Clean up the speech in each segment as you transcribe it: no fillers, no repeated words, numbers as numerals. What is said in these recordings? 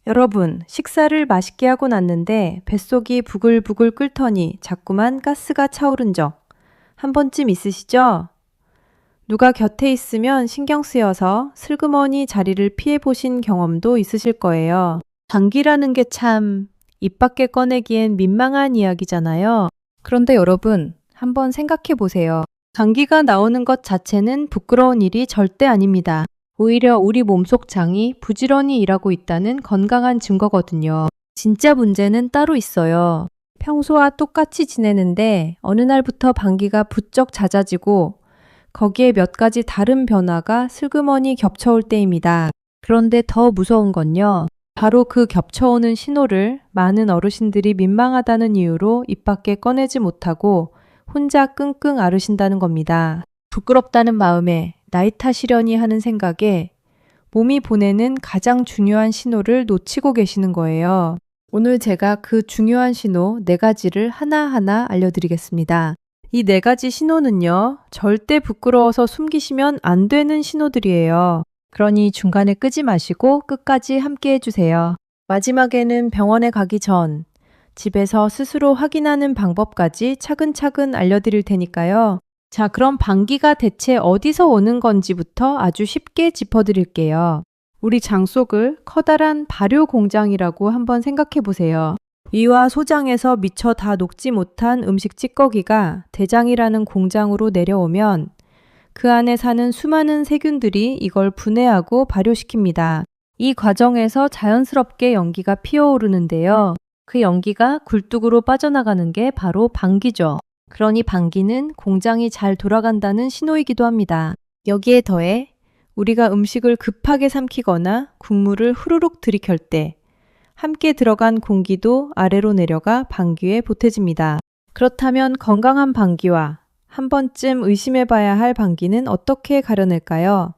여러분, 식사를 맛있게 하고 났는데 뱃속이 부글부글 끓더니 자꾸만 가스가 차오른 적 한 번쯤 있으시죠? 누가 곁에 있으면 신경 쓰여서 슬그머니 자리를 피해 보신 경험도 있으실 거예요. 방귀라는 게 참 입 밖에 꺼내기엔 민망한 이야기잖아요. 그런데 여러분, 한번 생각해 보세요. 방귀가 나오는 것 자체는 부끄러운 일이 절대 아닙니다. 오히려 우리 몸속 장이 부지런히 일하고 있다는 건강한 증거거든요. 진짜 문제는 따로 있어요. 평소와 똑같이 지내는데 어느 날부터 방귀가 부쩍 잦아지고 거기에 몇 가지 다른 변화가 슬그머니 겹쳐올 때입니다. 그런데 더 무서운 건요. 바로 그 겹쳐오는 신호를 많은 어르신들이 민망하다는 이유로 입 밖에 꺼내지 못하고 혼자 끙끙 앓으신다는 겁니다. 부끄럽다는 마음에 나이 탓이려니 하는 생각에 몸이 보내는 가장 중요한 신호를 놓치고 계시는 거예요. 오늘 제가 그 중요한 신호 4가지를 하나하나 알려드리겠습니다. 이 4가지 신호는요, 절대 부끄러워서 숨기시면 안 되는 신호들이에요. 그러니 중간에 끄지 마시고 끝까지 함께 해주세요. 마지막에는 병원에 가기 전 집에서 스스로 확인하는 방법까지 차근차근 알려드릴 테니까요. 자, 그럼 방귀가 대체 어디서 오는 건지부터 아주 쉽게 짚어드릴게요. 우리 장 속을 커다란 발효 공장이라고 한번 생각해 보세요. 위와 소장에서 미처 다 녹지 못한 음식 찌꺼기가 대장이라는 공장으로 내려오면 그 안에 사는 수많은 세균들이 이걸 분해하고 발효시킵니다. 이 과정에서 자연스럽게 연기가 피어오르는데요. 그 연기가 굴뚝으로 빠져나가는 게 바로 방귀죠. 그러니 방귀는 공장이 잘 돌아간다는 신호이기도 합니다. 여기에 더해 우리가 음식을 급하게 삼키거나 국물을 후루룩 들이켤 때 함께 들어간 공기도 아래로 내려가 방귀에 보태집니다. 그렇다면 건강한 방귀와 한 번쯤 의심해봐야 할 방귀는 어떻게 가려낼까요?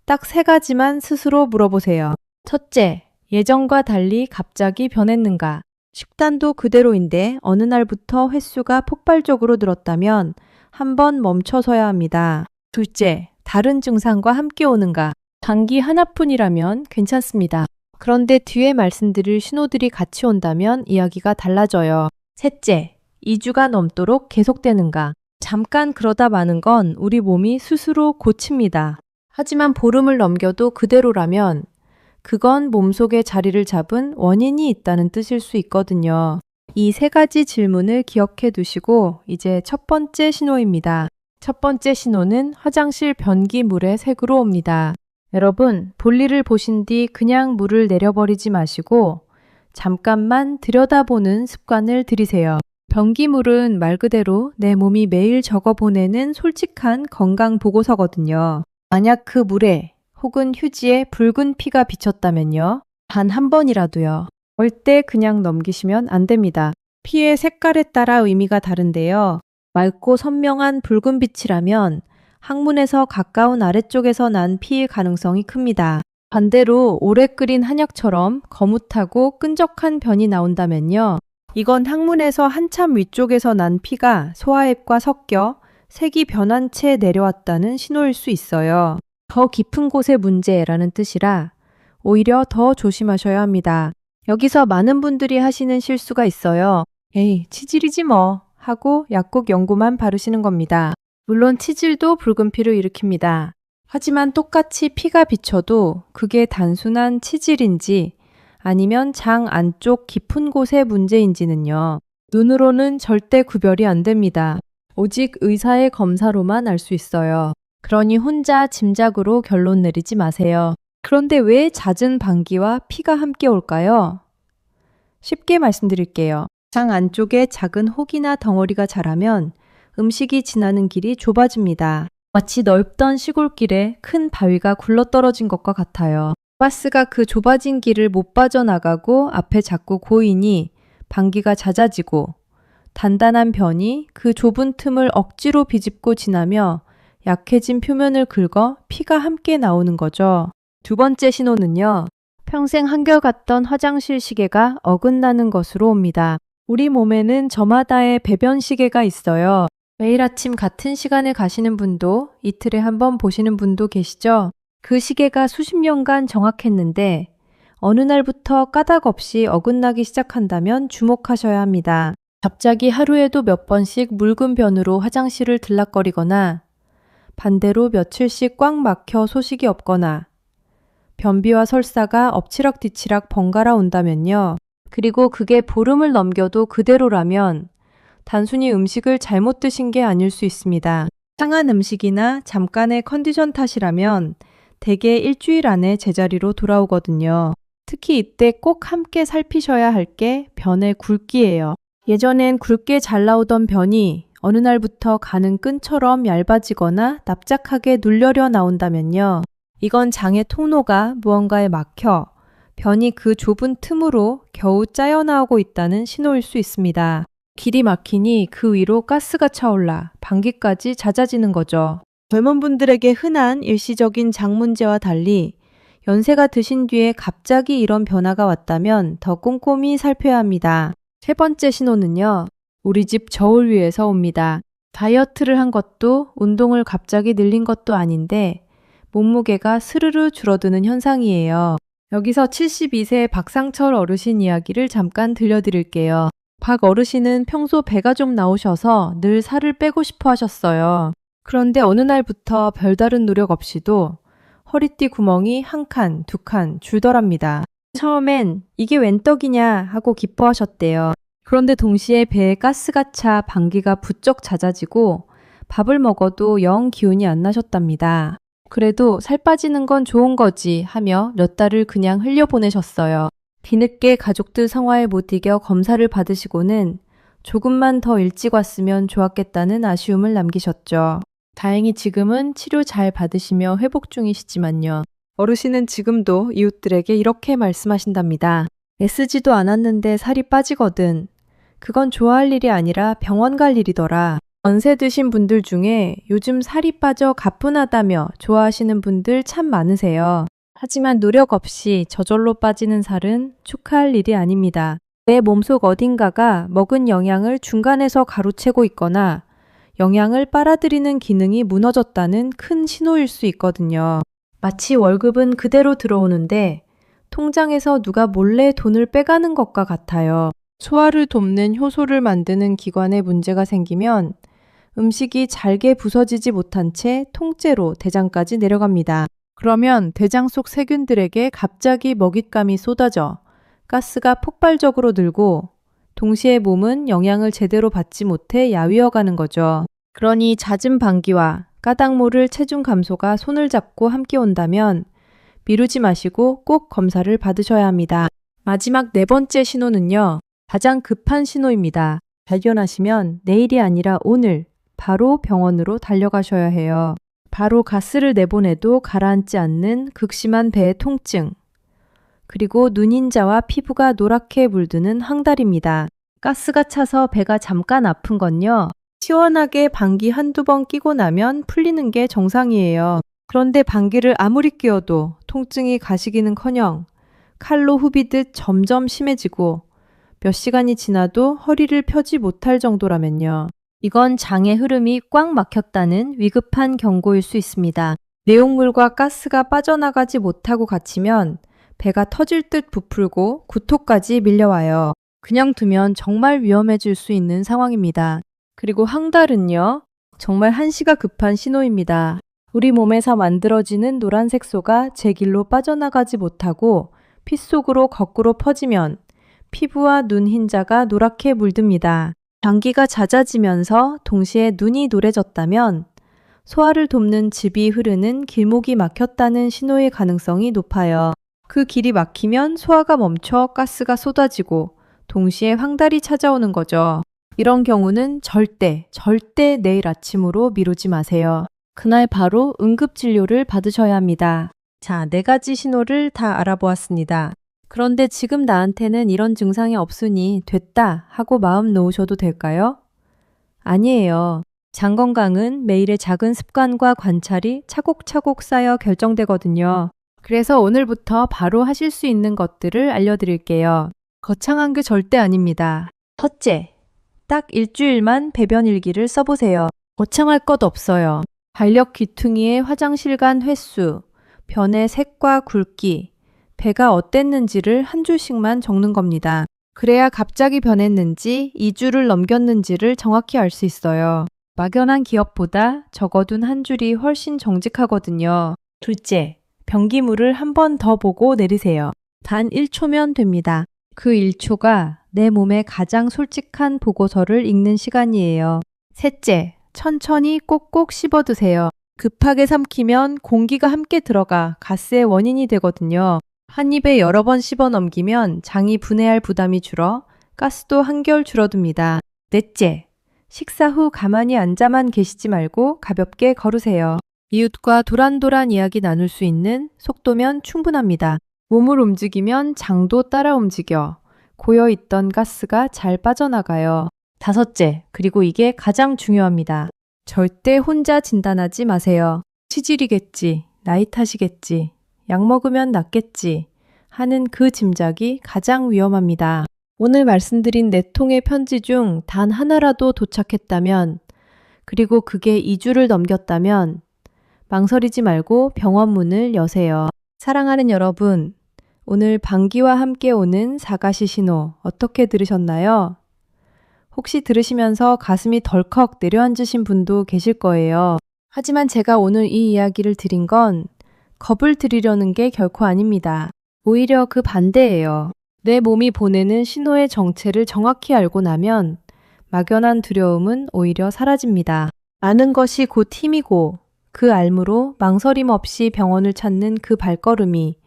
딱 3가지만 스스로 물어보세요. 첫째, 예전과 달리 갑자기 변했는가? 식단도 그대로인데 어느 날부터 횟수가 폭발적으로 늘었다면 한번 멈춰서야 합니다. 둘째, 다른 증상과 함께 오는가? 방귀 하나뿐이라면 괜찮습니다. 그런데 뒤에 말씀드릴 신호들이 같이 온다면 이야기가 달라져요. 셋째, 2주가 넘도록 계속되는가? 잠깐 그러다 마는 건 우리 몸이 스스로 고칩니다. 하지만 보름을 넘겨도 그대로라면 그건 몸속에 자리를 잡은 원인이 있다는 뜻일 수 있거든요. 이 3가지 질문을 기억해 두시고 이제 첫 번째 신호입니다. 첫 번째 신호는 화장실 변기물의 색으로 옵니다. 여러분, 볼일을 보신 뒤 그냥 물을 내려버리지 마시고 잠깐만 들여다보는 습관을 들이세요. 변기물은 말 그대로 내 몸이 매일 적어보내는 솔직한 건강 보고서거든요. 만약 그 물에 혹은 휴지에 붉은 피가 비쳤다면요. 단 한 번이라도요. 절대 그냥 넘기시면 안 됩니다. 피의 색깔에 따라 의미가 다른데요. 맑고 선명한 붉은 빛이라면 항문에서 가까운 아래쪽에서 난 피일 가능성이 큽니다. 반대로 오래 끓인 한약처럼 거뭇하고 끈적한 변이 나온다면요. 이건 항문에서 한참 위쪽에서 난 피가 소화액과 섞여 색이 변한 채 내려왔다는 신호일 수 있어요. 더 깊은 곳의 문제라는 뜻이라 오히려 더 조심하셔야 합니다. 여기서 많은 분들이 하시는 실수가 있어요. 에이, 치질이지 뭐 하고 약국 연고만 바르시는 겁니다. 물론 치질도 붉은 피를 일으킵니다. 하지만 똑같이 피가 비쳐도 그게 단순한 치질인지 아니면 장 안쪽 깊은 곳의 문제인지는요. 눈으로는 절대 구별이 안 됩니다. 오직 의사의 검사로만 알 수 있어요. 그러니 혼자 짐작으로 결론 내리지 마세요. 그런데 왜 잦은 방귀와 피가 함께 올까요? 쉽게 말씀드릴게요. 장 안쪽에 작은 혹이나 덩어리가 자라면 음식이 지나는 길이 좁아집니다. 마치 넓던 시골길에 큰 바위가 굴러떨어진 것과 같아요. 가스가 그 좁아진 길을 못 빠져나가고 앞에 자꾸 고이니 방귀가 잦아지고 단단한 변이 그 좁은 틈을 억지로 비집고 지나며 약해진 표면을 긁어 피가 함께 나오는 거죠. 두 번째 신호는요. 평생 한결같던 화장실 시계가 어긋나는 것으로 옵니다. 우리 몸에는 저마다의 배변 시계가 있어요. 매일 아침 같은 시간에 가시는 분도 이틀에 한 번 보시는 분도 계시죠? 그 시계가 수십 년간 정확했는데 어느 날부터 까닭 없이 어긋나기 시작한다면 주목하셔야 합니다. 갑자기 하루에도 몇 번씩 묽은 변으로 화장실을 들락거리거나 반대로 며칠씩 꽉 막혀 소식이 없거나 변비와 설사가 엎치락뒤치락 번갈아 온다면요. 그리고 그게 보름을 넘겨도 그대로라면 단순히 음식을 잘못 드신 게 아닐 수 있습니다. 상한 음식이나 잠깐의 컨디션 탓이라면 대개 일주일 안에 제자리로 돌아오거든요. 특히 이때 꼭 함께 살피셔야 할 게 변의 굵기예요. 예전엔 굵게 잘 나오던 변이 어느 날부터 가는 끈처럼 얇아지거나 납작하게 눌려려 나온다면요. 이건 장의 통로가 무언가에 막혀 변이 그 좁은 틈으로 겨우 짜여 나오고 있다는 신호일 수 있습니다. 길이 막히니 그 위로 가스가 차올라 방귀까지 잦아지는 거죠. 젊은 분들에게 흔한 일시적인 장 문제와 달리 연세가 드신 뒤에 갑자기 이런 변화가 왔다면 더 꼼꼼히 살펴야 합니다. 세 번째 신호는요. 우리 집 저울 위에서 옵니다. 다이어트를 한 것도 운동을 갑자기 늘린 것도 아닌데 몸무게가 스르르 줄어드는 현상이에요. 여기서 72세 박상철 어르신 이야기를 잠깐 들려드릴게요. 박 어르신은 평소 배가 좀 나오셔서 늘 살을 빼고 싶어 하셨어요. 그런데 어느 날부터 별다른 노력 없이도 허리띠 구멍이 한 칸, 두 칸 줄더랍니다. 처음엔 이게 웬 떡이냐 하고 기뻐하셨대요. 그런데 동시에 배에 가스가 차 방귀가 부쩍 잦아지고 밥을 먹어도 영 기운이 안 나셨답니다. 그래도 살 빠지는 건 좋은 거지 하며 몇 달을 그냥 흘려보내셨어요. 뒤늦게 가족들 성화에 못 이겨 검사를 받으시고는 조금만 더 일찍 왔으면 좋았겠다는 아쉬움을 남기셨죠. 다행히 지금은 치료 잘 받으시며 회복 중이시지만요. 어르신은 지금도 이웃들에게 이렇게 말씀하신답니다. 애쓰지도 않았는데 살이 빠지거든. 그건 좋아할 일이 아니라 병원 갈 일이더라. 연세 드신 분들 중에 요즘 살이 빠져 가뿐하다며 좋아하시는 분들 참 많으세요. 하지만 노력 없이 저절로 빠지는 살은 축하할 일이 아닙니다. 내 몸속 어딘가가 먹은 영양을 중간에서 가로채고 있거나 영양을 빨아들이는 기능이 무너졌다는 큰 신호일 수 있거든요. 마치 월급은 그대로 들어오는데 통장에서 누가 몰래 돈을 빼가는 것과 같아요. 소화를 돕는 효소를 만드는 기관에 문제가 생기면 음식이 잘게 부서지지 못한 채 통째로 대장까지 내려갑니다. 그러면 대장 속 세균들에게 갑자기 먹잇감이 쏟아져 가스가 폭발적으로 늘고 동시에 몸은 영양을 제대로 받지 못해 야위어가는 거죠. 그러니 잦은 방귀와 까닭 모를 체중 감소가 손을 잡고 함께 온다면 미루지 마시고 꼭 검사를 받으셔야 합니다. 마지막 네 번째 신호는요. 가장 급한 신호입니다. 발견하시면 내일이 아니라 오늘 바로 병원으로 달려가셔야 해요. 바로 가스를 내보내도 가라앉지 않는 극심한 배의 통증, 그리고 눈흰자와 피부가 노랗게 물드는 황달입니다. 가스가 차서 배가 잠깐 아픈 건요. 시원하게 방귀 한두 번 끼고 나면 풀리는 게 정상이에요. 그런데 방귀를 아무리 뀌어도 통증이 가시기는커녕 칼로 후비듯 점점 심해지고 몇 시간이 지나도 허리를 펴지 못할 정도라면요. 이건 장의 흐름이 꽉 막혔다는 위급한 경고일 수 있습니다. 내용물과 가스가 빠져나가지 못하고 갇히면 배가 터질 듯 부풀고 구토까지 밀려와요. 그냥 두면 정말 위험해질 수 있는 상황입니다. 그리고 황달은요. 정말 한시가 급한 신호입니다. 우리 몸에서 만들어지는 노란색 소가 제 길로 빠져나가지 못하고 피 속으로 거꾸로 퍼지면 피부와 눈 흰자가 노랗게 물듭니다. 방귀가 잦아지면서 동시에 눈이 노래졌다면 소화를 돕는 즙이 흐르는 길목이 막혔다는 신호의 가능성이 높아요. 그 길이 막히면 소화가 멈춰 가스가 쏟아지고 동시에 황달이 찾아오는 거죠. 이런 경우는 절대 내일 아침으로 미루지 마세요. 그날 바로 응급진료를 받으셔야 합니다. 자, 4가지 신호를 다 알아보았습니다. 그런데 지금 나한테는 이런 증상이 없으니 됐다 하고 마음 놓으셔도 될까요? 아니에요. 장 건강은 매일의 작은 습관과 관찰이 차곡차곡 쌓여 결정되거든요. 그래서 오늘부터 바로 하실 수 있는 것들을 알려드릴게요. 거창한 게 절대 아닙니다. 첫째, 딱 일주일만 배변 일기를 써보세요. 거창할 것 없어요. 달력 귀퉁이의 화장실 간 횟수, 변의 색과 굵기, 배가 어땠는지를 한 줄씩만 적는 겁니다. 그래야 갑자기 변했는지 2주를 넘겼는지를 정확히 알 수 있어요. 막연한 기억보다 적어둔 한 줄이 훨씬 정직하거든요. 둘째, 변기물을 한 번 더 보고 내리세요. 단 1초면 됩니다. 그 1초가 내 몸에 가장 솔직한 보고서를 읽는 시간이에요. 셋째, 천천히 꼭꼭 씹어 드세요. 급하게 삼키면 공기가 함께 들어가 가스의 원인이 되거든요. 한 입에 여러 번 씹어 넘기면 장이 분해할 부담이 줄어 가스도 한결 줄어듭니다. 넷째, 식사 후 가만히 앉아만 계시지 말고 가볍게 걸으세요. 이웃과 도란도란 이야기 나눌 수 있는 속도면 충분합니다. 몸을 움직이면 장도 따라 움직여 고여있던 가스가 잘 빠져나가요. 다섯째, 그리고 이게 가장 중요합니다. 절대 혼자 진단하지 마세요. 치질이겠지, 나이 탓이겠지, 약 먹으면 낫겠지 하는 그 짐작이 가장 위험합니다. 오늘 말씀드린 4통의 편지 중 단 하나라도 도착했다면, 그리고 그게 2주를 넘겼다면 망설이지 말고 병원 문을 여세요. 사랑하는 여러분, 오늘 방귀와 함께 오는 사가시 신호 어떻게 들으셨나요? 혹시 들으시면서 가슴이 덜컥 내려앉으신 분도 계실 거예요. 하지만 제가 오늘 이 이야기를 드린 건 겁을 드리려는 게 결코 아닙니다. 오히려 그 반대예요. 내 몸이 보내는 신호의 정체를 정확히 알고 나면 막연한 두려움은 오히려 사라집니다. 아는 것이 곧 힘이고 그 알므로 망설임 없이 병원을 찾는 그 발걸음이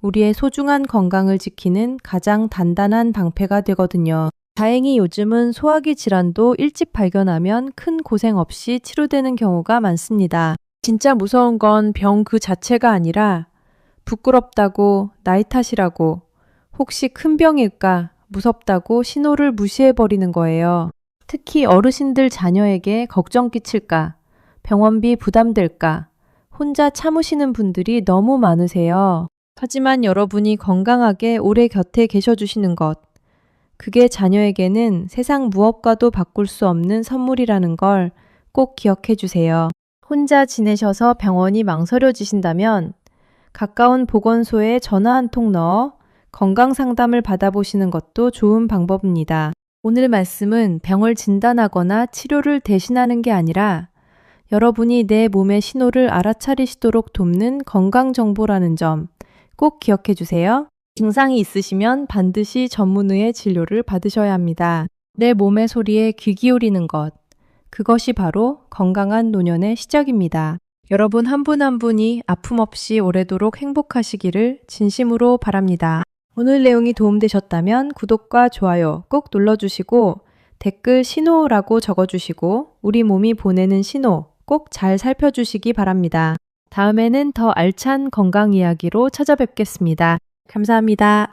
우리의 소중한 건강을 지키는 가장 단단한 방패가 되거든요. 다행히 요즘은 소화기 질환도 일찍 발견하면 큰 고생 없이 치료되는 경우가 많습니다. 진짜 무서운 건 병 그 자체가 아니라 부끄럽다고, 나이 탓이라고, 혹시 큰 병일까 무섭다고 신호를 무시해버리는 거예요. 특히 어르신들 자녀에게 걱정 끼칠까, 병원비 부담될까, 혼자 참으시는 분들이 너무 많으세요. 하지만 여러분이 건강하게 오래 곁에 계셔주시는 것, 그게 자녀에게는 세상 무엇과도 바꿀 수 없는 선물이라는 걸 꼭 기억해 주세요. 혼자 지내셔서 병원이 망설여지신다면 가까운 보건소에 전화 한 통 넣어 건강 상담을 받아보시는 것도 좋은 방법입니다. 오늘 말씀은 병을 진단하거나 치료를 대신하는 게 아니라 여러분이 내 몸의 신호를 알아차리시도록 돕는 건강 정보라는 점 꼭 기억해 주세요. 증상이 있으시면 반드시 전문의의 진료를 받으셔야 합니다. 내 몸의 소리에 귀 기울이는 것, 그것이 바로 건강한 노년의 시작입니다. 여러분 한 분 한 분이 아픔 없이 오래도록 행복하시기를 진심으로 바랍니다. 오늘 내용이 도움되셨다면 구독과 좋아요 꼭 눌러주시고 댓글 신호라고 적어주시고 우리 몸이 보내는 신호 꼭 잘 살펴주시기 바랍니다. 다음에는 더 알찬 건강 이야기로 찾아뵙겠습니다. 감사합니다.